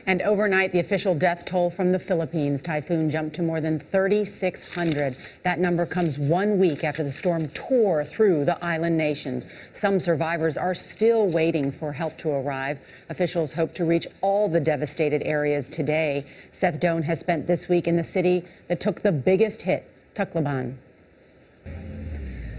And overnight, the official death toll from the Philippines typhoon jumped to more than 3,600. That number comes 1 week after the storm tore through the island nation. Some survivors are still waiting for help to arrive. Officials hope to reach all the devastated areas today. Seth Doane has spent this week in the city that took the biggest hit, Tacloban.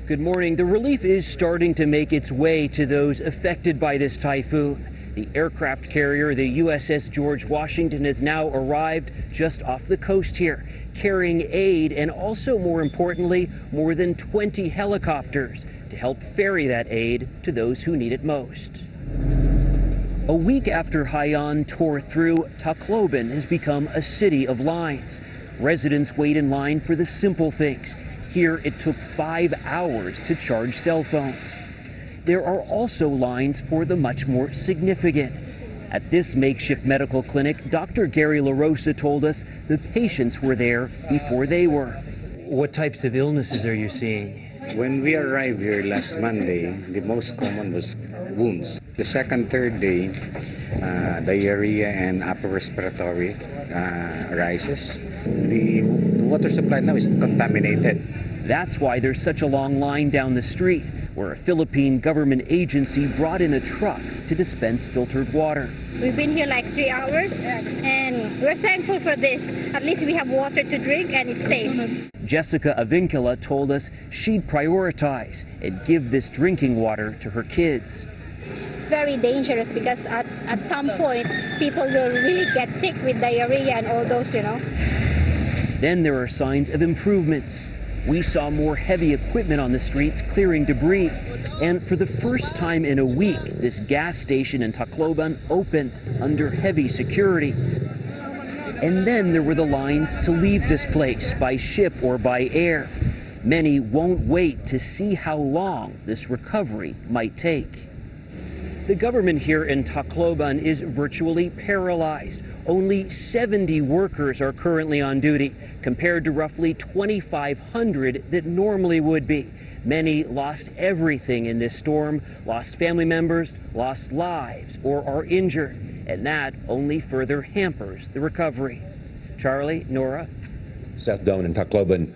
Good morning. The relief is starting to make its way to those affected by this typhoon. The aircraft carrier, the USS George Washington, has now arrived just off the coast here, carrying aid and also, more importantly, more than 20 helicopters to help ferry that aid to those who need it most. A week after Haiyan tore through, Tacloban has become a city of lines. Residents wait in line for the simple things. Here, it took 5 hours to charge cell phones. There are also lines for the much more significant. At this makeshift medical clinic, Dr. Gary LaRosa told us the patients were there before they were. What types of illnesses are you seeing? When we arrived here last Monday, the most common was wounds. The second, third day, diarrhea and upper respiratory arises. The water supply now is contaminated. That's why there's such a long line down the street, where a Philippine government agency brought in a truck to dispense filtered water. We've been here like 3 hours, and we're thankful for this. At least we have water to drink and it's safe. Jessica Avincula told us she'd prioritize and give this drinking water to her kids. It's very dangerous because at some point, people will really get sick with diarrhea and all those, Then there are signs of improvement. We saw more heavy equipment on the streets clearing debris. And for the first time in a week, this gas station in Tacloban opened under heavy security. And then there were the lines to leave this place by ship or by air. Many won't wait to see how long this recovery might take. The government here in Tacloban is virtually paralyzed. Only 70 workers are currently on duty, compared to roughly 2,500 that normally would be. Many lost everything in this storm, lost family members, lost lives, or are injured. And that only further hampers the recovery. Charlie, Nora. Seth Doane in Tacloban.